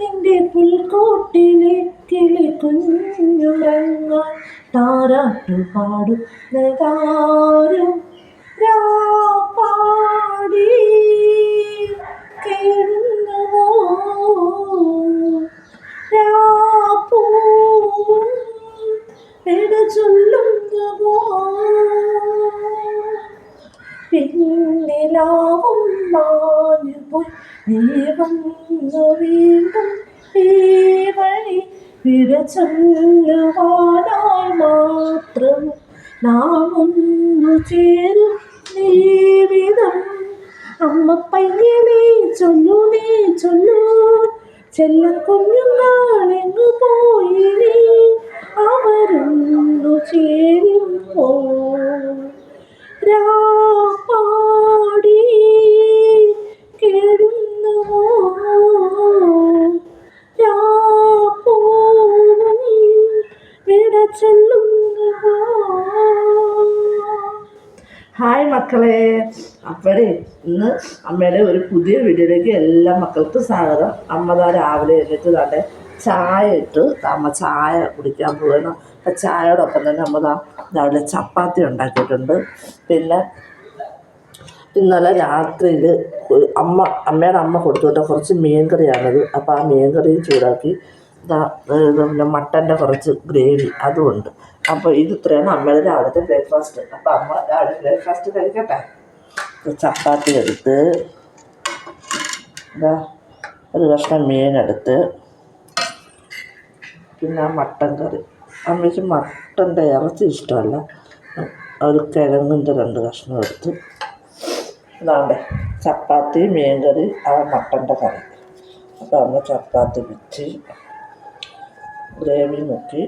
നിന്റെ പുൽക്കൂട്ടിലെ കിളി കുഞ്ഞുറങ്ങാൻ താരാട്ടു പാടുന്നതാരും പാടി കേഴുന്നുവോ രാപ്പൂവും വിട ചൊല്ലുന്നുവോ പിന്നിലാവും മാഞ്ഞുപോയി നീ വന്നു വീണ്ടും ഈ വഴി വിട ചൊല്ലുവാനായി മാത്രം നാം ഒന്നു ചേരും ജീവിതം അമ്മ പയ്യനെ ചൊല്ലു നീ ചൊല്ലു ചെല്ലം കുഞ്ഞുങ്ങളെങ്ങു പോയി നീ അവരൊന്നു ചേരുമ്പോ രാപ്പാടി കേടുന്നുവോ രാപ്പൂവും വിട ചൊല്ലുന്നുവോ. ഹായ് മക്കളെ, അപ്പോഴേ ഇന്ന് അമ്മയുടെ ഒരു പുതിയ വീഡിയോയിലേക്ക് എല്ലാ മക്കൾക്കും സ്വാഗതം. അമ്മ രാവിലെ എഴുന്നേറ്റ് തന്നെ ചായ ഇട്ട് അമ്മ ചായ കുടിക്കാൻ പോകണം. അപ്പം ചായയോടൊപ്പം തന്നെ അമ്മ രാവിലെ ചപ്പാത്തി ഉണ്ടാക്കിയിട്ടുണ്ട്. പിന്നെ ഇന്നലെ രാത്രിയിൽ അമ്മയുടെ അമ്മ കൊടുത്തുവിട്ട കുറച്ച് മീൻകറിയാണത്. അപ്പോൾ ആ മീൻകറി ചൂടാക്കി പിന്നെ മട്ടൻ്റെ കുറച്ച് ഗ്രേവി അതുമുണ്ട്. അപ്പോൾ ഇത് ഇത്രയാണ് അമ്മയുടെ രാവിലത്തെ ബ്രേക്ക്ഫാസ്റ്റ്. അപ്പോൾ അമ്മ രാവിലെ ബ്രേക്ക്ഫാസ്റ്റ് കഴിക്കട്ടെ. ചപ്പാത്തി എടുത്ത് ഒരു കഷ്ണം മീനെടുത്ത് പിന്നെ മട്ടൻ കറി. അമ്മയ്ക്ക് മട്ടൻ്റെ ഇറച്ചി ഇഷ്ടമല്ല. ഒരു കിഴങ്ങിൻ്റെ 2 കഷ്ണം എടുത്ത് ഇതാണ്ടേ ചപ്പാത്തി മീൻകറി ആ മട്ടൻ്റെ കറി. അപ്പോൾ അമ്മ ചപ്പാത്തി വെച്ച് ഗ്രേവി മുക്കി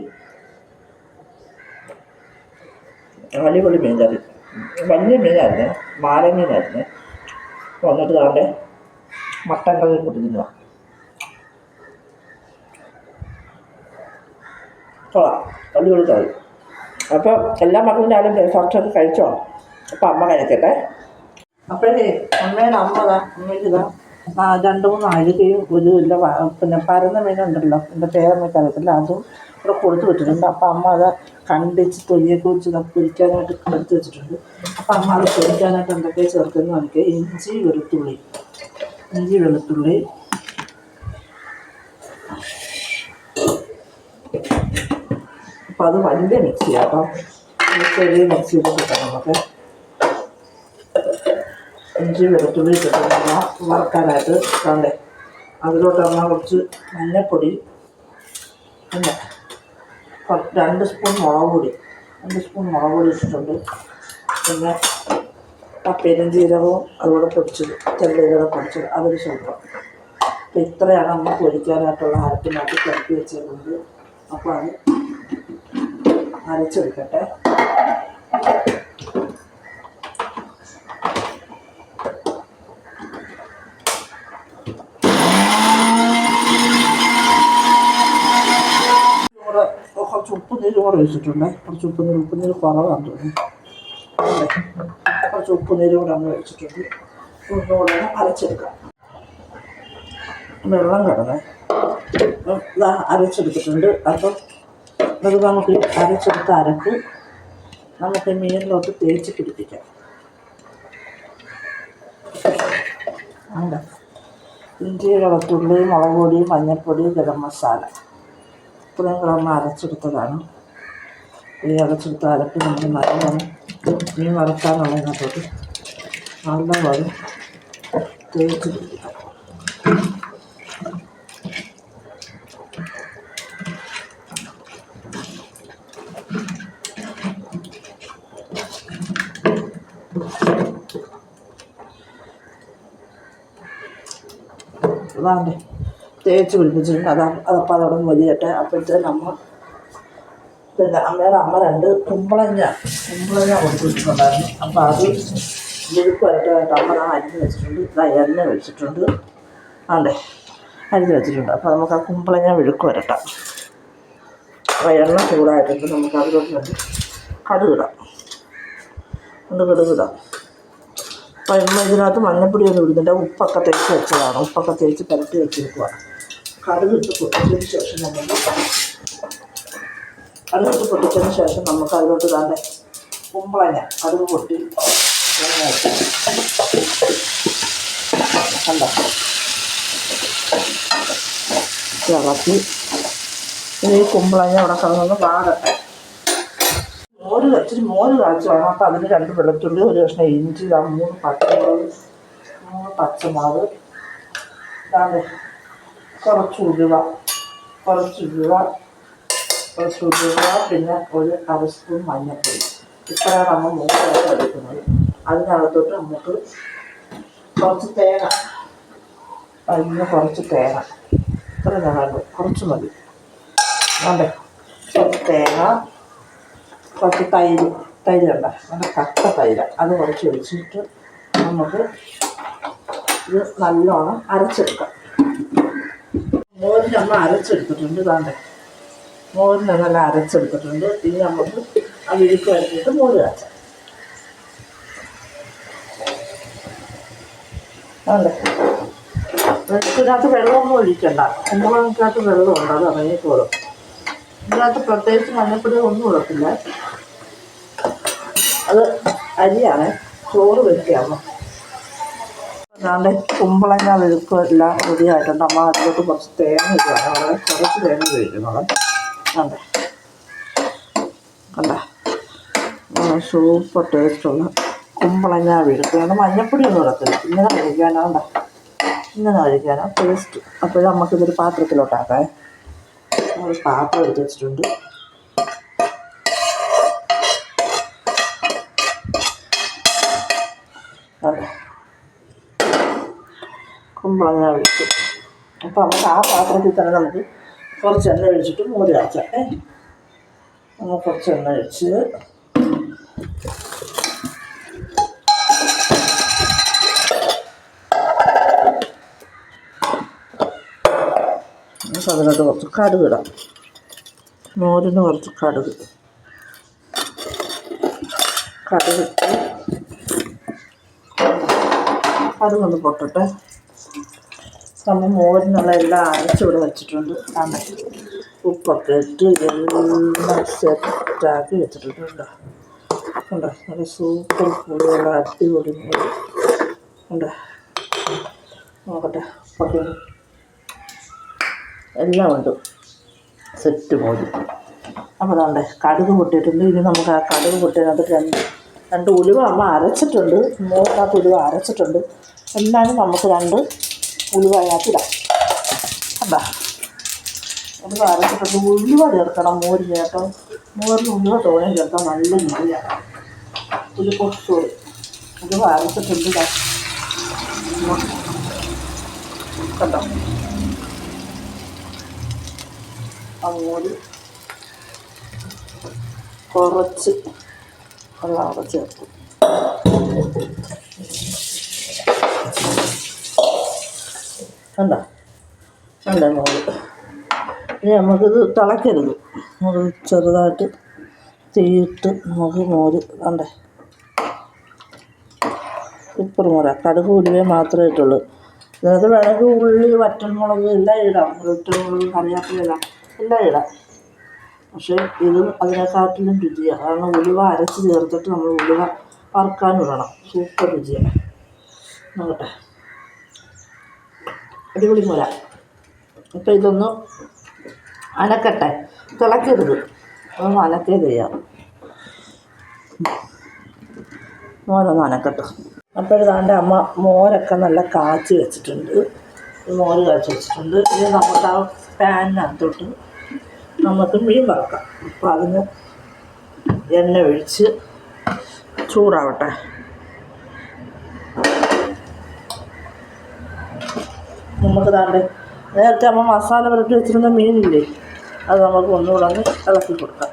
അടിപൊളി മീൻകറി. വലിയ മീനായിരുന്നേ, മാലമീനായിരുന്നേ. വന്നിട്ട് താണ്ടെ മട്ടൻ കറി കുടിക്കുന്ന കൊള്ളാം, അടിപൊളി കറി. അപ്പോൾ എല്ലാ മക്കളും രാവിലെ ബ്രേക്ക്ഫാസ്റ്റൊക്കെ കഴിച്ചോ? അപ്പോൾ അമ്മ കഴിക്കട്ടെ. അപ്പോഴേ അമ്മയുടെ അമ്മയ്ക്ക് 2-3 അഴുകയും ഒരു ഇല്ല പിന്നെ പരന്ന മീനുണ്ടല്ലോ, എൻ്റെ പേരമ്മയ്ക്ക് അറിയത്തില്ല, അതും ഇവിടെ കൊടുത്തു വെച്ചിട്ടുണ്ട്. അപ്പോൾ അമ്മ അത് കണ്ടിച്ച് തൊലിയൊക്കെ വെച്ച് പൊരിക്കാനായിട്ട് എടുത്ത് വെച്ചിട്ടുണ്ട്. അപ്പോൾ അമ്മ അത് പൊരിക്കാനായിട്ട് എന്തൊക്കെ ചേർക്കുന്നു എനിക്ക് ഇഞ്ചി വെളുത്തുള്ളി അപ്പോൾ അത് വലിയ മിക്സിയാണ് കേട്ടോ. ചെറിയ മിക്സിയിൽ കിട്ടാം നമുക്ക്. ഇഞ്ചി വെളുത്തുള്ളി കിട്ടുന്ന വറക്കാനായിട്ട് കണ്ടേ. അതിലോട്ട് അമ്മ കുറച്ച് മഞ്ഞൾപ്പൊടി, പിന്നെ 2 സ്പൂൺ മുളക് പൊടി ഇട്ടിട്ടുണ്ട്. പിന്നെ പെരുംജീരകവും അതുകൂടെ പൊടിച്ചത്, ചെറുജീരകം പൊടിച്ചത് അതൊരു സ്വല്പം. അപ്പോൾ ഇത്രയാണ് അമ്മ പൊരിക്കാനായിട്ടുള്ള അരപ്പിനായിട്ട് കലക്കി വെച്ചിരുന്നത്. അപ്പോൾ അത് അരച്ചെടുക്കട്ടെ. കുറച്ച് ഉപ്പുനീര് കൂടെ ഒഴിച്ചിട്ടുണ്ട്. കുറച്ച് ഉപ്പുനീര് കുറവാണ് തോന്നുന്നു. കുറച്ച് ഉപ്പുനീര് കൂടെ അങ്ങ് ഒഴിച്ചിട്ടുണ്ട്. ഒന്നുകൂടെ അരച്ചെടുക്കാം. വെള്ളം കിടന്നേ അരച്ചെടുത്തിട്ടുണ്ട്. അപ്പം അത് നമുക്ക് അരച്ചെടുത്ത അരപ്പ് നമുക്ക് മീനിലോട്ട് തേച്ച് പിടിപ്പിക്കാം. ഇഞ്ചി വെളുത്തുള്ളി മുളക് പൊടി മഞ്ഞൾപ്പൊടി ഗരം മസാല ഇത്രയും കൂടെ അരച്ചെടുത്തതാണ്. ഈ അരച്ചെടുത്ത അരപ്പ് നമുക്ക് നല്ലോണം മീൻ വറുക്കാനുള്ളതിനകത്തോട്ട് നല്ലപോലെ തേച്ച് പിടിപ്പിക്കാം. അതാണ്ട് തേച്ച് പിടിപ്പിച്ചിട്ടുണ്ട്. അതപ്പോൾ അതവിടെ വലിയട്ടെ. അപ്പോഴത്തേക്ക് പിന്നെ അമ്മയുടെ അമ്മ 2 കുമ്പളങ്ങ കൊടുത്തിട്ടുണ്ടായിരുന്നു. അപ്പോൾ അത് മെഴുക്ക് വരട്ടായിട്ട് അമ്മ അരിഞ്ഞ് വെച്ചിട്ടുണ്ട്. എണ്ണ വെച്ചിട്ടുണ്ട്. അരിഞ്ഞ് വെച്ചിട്ടുണ്ട്. അപ്പോൾ നമുക്ക് ആ കുമ്പളങ്ങ മെഴുക്ക് വരട്ടാം. അപ്പോൾ എണ്ണ ചൂടായിട്ടുണ്ട്. നമുക്ക് അതിലോട്ട് കടുകിടാം. കടുകിടാം. അപ്പം ഇതിനകത്ത് മഞ്ഞപ്പൊടി ഒന്നും ഇടുന്നില്ല. ഉപ്പൊക്കെ തേച്ച് വെച്ചതാണ്. ഉപ്പൊക്കെ തേച്ച് പുരട്ടി വെച്ചിരിക്കുകയാണ്. കടുകിട്ട് പൊട്ടിച്ചതിന് ശേഷം നമുക്ക് അതിലോട്ട് താണ്ടെ കുമ്പളങ്ങ കടുക് പൊട്ടി കണ്ടോ ഇളക്കി ഈ കുമ്പളങ്ങ അവിടെ കിടന്നൊന്ന് വാടട്ടെ. ഇച്ചിരി മോര് കാച്ചു വേണം. അപ്പം അതിന് 2 വെളുത്തുള്ളി, 1 കഷ്ണം ഇഞ്ചി, 3 പച്ചമുളക്, 3 പച്ചമുളക്, കുറച്ച് ഉലുവ, പിന്നെ 1 അര സ്പൂൺ മഞ്ഞൾപ്പൊടി. ഇപ്പോഴാണ് നമ്മൾ മൂന്നായിട്ട് എടുക്കുന്നത്. അതിനകത്തോട്ട് നമുക്ക് കുറച്ച് തേങ്ങ, കുറച്ച് തേങ്ങ, ഇത്ര ഞാനുണ്ട്, കുറച്ച് മതി. അതെ, കുറച്ച് തേങ്ങ, കുറച്ച് തൈര് കണ്ട നല്ല കട്ട തൈര്, അത് കുറച്ച് ഒഴിച്ചിട്ട് നമുക്ക് ഇത് നല്ലോണം അരച്ചെടുക്കാം. മോര് നമ്മൾ അരച്ചെടുത്തിട്ടുണ്ട്. മോരിനെ നല്ല അരച്ചെടുത്തിട്ടുണ്ട്. ഇനി നമുക്ക് ആ വിഴുക്ക് വരട്ടിയിട്ട് മോര് കാച്ചാം. അതെ, ഇതിനകത്ത് വെള്ളമൊന്നും ഒഴിക്കണ്ട. കുമ്പളങ്ങക്കകത്ത് വെള്ളമുണ്ട്, അത് ഇറങ്ങിക്കോളും. ഇതിനകത്ത് പ്രത്യേകിച്ച് മഞ്ഞപ്പൊടി ഒന്നും ഇടത്തില്ല. അത് അരിയാണ്, ചോറ് വെക്കുകയാണ്. അതാണ്ട് കുമ്പളങ്ങ വെളുക്കും എല്ലാം റെഡിയായിട്ടുണ്ട്. അമ്മ അതിലോട്ട് കുറച്ച് തേങ്ങ ഇടുകയാണ്. വളരെ കുറച്ച് തേങ്ങ ഉപയോഗിക്കുന്നത്. കണ്ട സൂപ്പർ ടേസ്റ്റുള്ള കുമ്പളങ്ങ വെളുക്കും. അത് മഞ്ഞപ്പൊടി ഒന്നും ഇടത്തില്ല. ഇങ്ങനെ കഴിക്കാനാണ് ടേസ്റ്റ്. അപ്പോൾ നമുക്കിതൊരു പാത്രത്തിലോട്ടാക്കാം. ഒരു പാത്രം എടുത്ത് വെച്ചിട്ടുണ്ട്. കുമ്പളങ്ങ ഒഴിച്ചു. അപ്പോൾ നമുക്ക് ആ പാത്രത്തിൽ തന്നെ നമുക്ക് കുറച്ച് എണ്ണ ഒഴിച്ചിട്ട് മോര് കാച്ചാം. നമ്മൾ കുറച്ച് എണ്ണ ഒഴിച്ച് അതിനകത്ത് കുറച്ച് കടുക് ഇടാം. മോരിന് കുറച്ച് കടുകിട്ട് കടുകൊന്ന് പൊട്ടട്ടെ. നമ്മൾ മോരിനുള്ള എല്ലാം അരച്ചിവിടെ വെച്ചിട്ടുണ്ട്. ഉപ്പൊക്കെ ഇട്ട് എല്ലാം സെറ്റാക്കി വെച്ചിട്ടുണ്ട്. ഉണ്ടോ, നല്ല സൂപ്പർ പുളിയുള്ള അടിപൊളി മോര് ഉണ്ട്. നോക്കട്ടെ, ഉപ്പൊക്കെ എല്ലാം ഉണ്ട്, സെറ്റ് മോര്. അപ്പോൾ അതുകൊണ്ട് കടുക് പൊട്ടിയിട്ടുണ്ട്. ഇനി നമുക്ക് ആ കടുക് പൊട്ടിയതിനകത്ത് 2 ഉലുവ അമ്മ അരച്ചിട്ടുണ്ട്. മോരിനകത്ത് ഉലുവ അരച്ചിട്ടുണ്ട്. എന്നാലും നമുക്ക് 2 ഉലുവ അതിനകത്ത് ഇടാം. കണ്ടാ, ഉലുവ അരച്ചിട്ടുണ്ട്. ഉലുവ ചേർക്കണം മോര് ചേർക്കണം. മോരിന് ഉലുവ തോനെ ചേർക്കാൻ നല്ല രുചിയാണ്. ഉലുവ അരച്ചിട്ടുണ്ട്. കണ്ടോ, ആ മോര് കുറച്ച് വെള്ളം അവിടെ ചേർക്കും. കണ്ടോ മോര്. ഇനി നമുക്കിത് തിളക്കരുത്. നമുക്ക് ചെറുതായിട്ട് തീയിട്ട് നമുക്ക് മോര് കണ്ടേ സൂപ്പർ മോര. കടുക് ഉലുവ മാത്രമേ ഇട്ടുള്ളൂ. ഇതിനകത്ത് വേണമെങ്കിൽ ഉള്ളി, വറ്റൽമുളക് എല്ലാം ഇടാം. വറ്റൽമുളക്, കറിവേപ്പില എല്ലാം ഇടാം. പക്ഷേ ഇത് അതിനെക്കാട്ടിലും രുചിയാണ്. കാരണം ഉലുവ അരച്ച് ചേർത്തിട്ട് നമ്മൾ ഉലുവ വറുക്കാനും ഇടണം. സൂപ്പർ രുചിയാണ്. നോക്കട്ടെ, അടിപൊളി മുല. അപ്പോൾ ഇതൊന്ന് അനക്കട്ടെ, തിളക്കരുത്, അതൊന്ന് അനക്കേ ചെയ്യാം. മോരൊന്ന് അനക്കട്ടെ. അപ്പോൾ ഇതാണ്ട് അമ്മ മോരൊക്കെ നല്ല കാച്ചി വെച്ചിട്ടുണ്ട്. മോര് കാച്ചി വെച്ചിട്ടുണ്ട്. ഇനി നമുക്ക് ആ പാനിനകത്തോട്ട് നമുക്ക് മീൻ വറക്കാം. അപ്പോൾ അതിന് എണ്ണ ഒഴിച്ച് ചൂടാവട്ടെ. നമുക്ക് താണ്ട് നേരത്തെ നമ്മൾ മസാല പുരട്ടി വെച്ചിരുന്ന മീനില്ലേ, അത് നമുക്ക് ഒന്നുകൂടെ ഒന്ന് ഇളക്കി കൊടുക്കാം.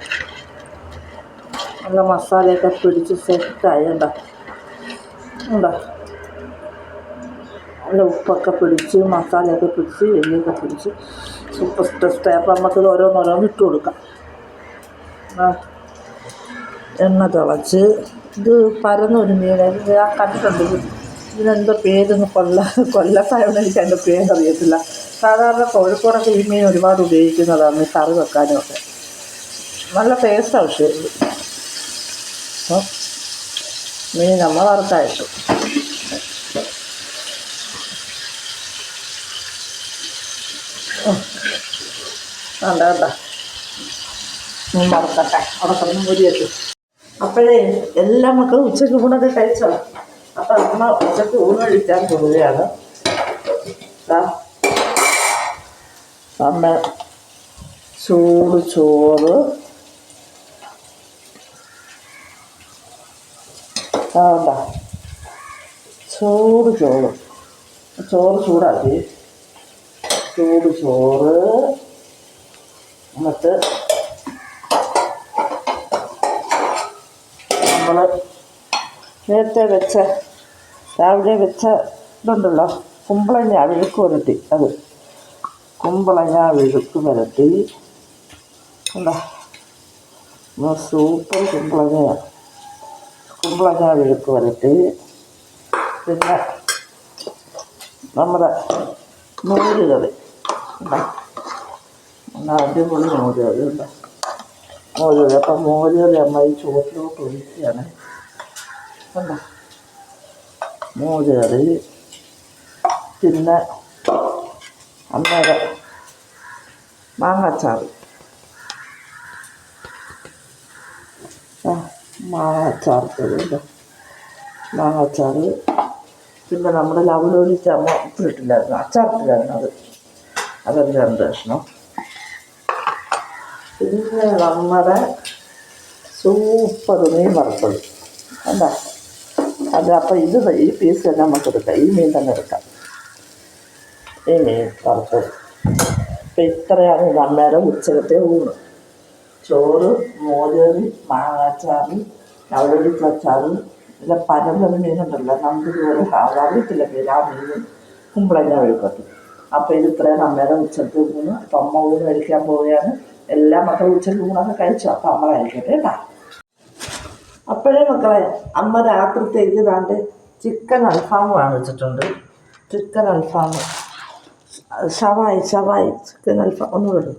നല്ല മസാലയൊക്കെ പിടിച്ച് സെറ്റായി ഉണ്ടോ. നല്ല ഉപ്പൊക്കെ പിടിച്ച് മസാലയൊക്കെ പിടിച്ച് എണ്ണയൊക്കെ പിടിച്ച് സൂപ്പർ ടേസ്റ്റായി. അപ്പോൾ നമുക്കിത് ഓരോന്നോരോന്ന് ഇട്ട് കൊടുക്കാം. എണ്ണ തിളച്ച് ഇത് പരന്നൊരു മീനായിരുന്നു. ഞാൻ കണ്ടിട്ടുണ്ട്. ഇതിനെന്തോ പേരൊന്ന് കൊല്ലത്തായോണ്ട് എനിക്ക് അതിൻ്റെ പേരറിയത്തില്ല. സാധാരണ കോഴിക്കോടൊക്കെ ഈ മീൻ ഒരുപാട് ഉപയോഗിക്കുന്നതാണ് കറി വെക്കാനും ഒക്കെ. നല്ല ടേസ്റ്റ് ആവശ്യമുണ്ട്. അപ്പം മീൻ നമ്മൾ വറുത്തായിട്ടു. വേണ്ട വേണ്ട മീൻ വറുക്കട്ടെ, അവിടെ കിടന്ന് മുരിയിട്ടു. അപ്പോഴേ എല്ലാ മക്കളും ഉച്ചയ്ക്ക് ഊണൊക്കെ കഴിച്ചോ? അപ്പം അമ്മ ഉച്ചയ്ക്ക് ഊണ് കഴിക്കാൻ പോവുകയാണ്. അമ്മ ചൂട് ചോറ്, വേണ്ട ചൂട് ചോറ് ചൂടാക്കി ചൂട് ചോറ്. എന്നിട്ട് നമ്മൾ നേരത്തെ വെച്ച രാവിലെ വെച്ച ഇതുണ്ടല്ലോ കുമ്പളങ്ങ വിഴുക്ക് വരട്ടി, അത് കുമ്പളങ്ങ വിഴുക്ക് വരട്ടി എന്താ സൂപ്പർ കുമ്പളങ്ങ വിഴുക്ക് വരട്ടി. പിന്നെ നമ്മുടെ മോര് കറി അടിപൊളി മോര് കറി ഉണ്ട്. മോര് കറി അപ്പം മോര് കറി അമ്മ ഈ ചോറ്റിലോട്ട് ഒഴിക്കുകയാണ്. എന്താ മോര് കറി. പിന്നെ അമ്മയുടെ മാങ്ങാച്ചാറ് മാങ്ങാച്ചാറ്. പിന്നെ നമ്മുടെ ലവലൊഴിച്ച അമ്മ ഉപ്പിട്ടില്ലായിരുന്നു, അച്ചാറിട്ടില്ലായിരുന്നു, അതൊരു 2 കഷ്ണം. പിന്നെ നമ്മുടെ സൂപ്പർ മീൻ വറുത്തത് എന്താ അത്. അപ്പം ഈ പീസ് തന്നെ നമുക്ക് എടുക്കാം, ഈ മീൻ തന്നെ എടുക്കാം, ഈ മീൻ വറുത്തത്. അപ്പം ഇത്രയാണ് ഇത് അമ്മയുടെ ഉച്ചകത്തെ ഊണ്. ചോറ്, മോരുകറി, മാങ്ങാച്ചാറ്, ലവലൊഴിച്ച അച്ചാറ്, പിന്നെ പരമ്പര മീനുണ്ടല്ലോ നമ്പൂതിരി അറിയത്തില്ല പേര്, ആ മീനും കുമ്പളങ്ങ വിഴുക്കട്ടും. അപ്പോൾ ഇത് ഇത്രയാണ് അമ്മയുടെ ഉച്ചത്തെ ഊണ്. അപ്പം അമ്മ ഊണ് കഴിക്കാൻ പോവുകയാണ്. എല്ലാ മക്കളും ഉച്ചയ്ക്ക് ഊണൊക്കെ കഴിച്ചു. അപ്പം അമ്മ കഴിക്കട്ടെ കേട്ടോ. അപ്പോഴേ മക്കളെ അമ്മ രാത്രിത്തേക്ക് ഇതാണ്ട് ചിക്കൻ അൽഫാം വാങ്ങിച്ചിട്ടുണ്ട്. ചിക്കൻ അൽഫാം ഷവായി ചിക്കൻ അൽഫാം ഒന്നുകൂടെ.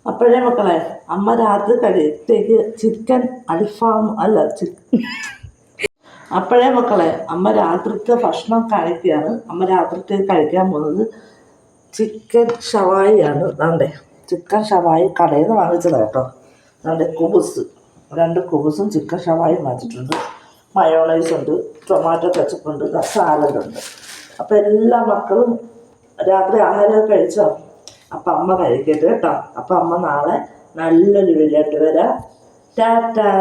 അപ്പോഴേ മക്കളെ അമ്മ രാത്രി കഴിത്തേക്ക് ചിക്കൻ അൽഫാം അല്ല അപ്പോഴേ മക്കളെ അമ്മ രാത്രിത്തെ ഭക്ഷണം കഴിക്കുകയാണ്. അമ്മ രാത്രിത്തേക്ക് കഴിക്കാൻ പോകുന്നത് ചിക്കൻ ഷവായിയാണ്. അതാണ്ടേ ചിക്കൻ ഷവായി കടയിൽ നിന്ന് വാങ്ങിച്ചതാണ് കേട്ടോ. അതാണ്ട് കുബുസ് 2 കുബുസും ചിക്കൻ ഷവായും വാങ്ങിച്ചിട്ടുണ്ട്. മയോണൈസുണ്ട്, ടൊമാറ്റോ കെച്ചപ്പുണ്ട്, സാലഡുണ്ട്. അപ്പോൾ എല്ലാ മക്കളും രാത്രി ആഹാരം കഴിച്ചോ? അപ്പം അമ്മ കഴിക്കട്ടെ കേട്ടോ. അപ്പം അമ്മ നാളെ നല്ലൊരു വീഡിയോ ആയിട്ട് വരാം. ടാറ്റാ.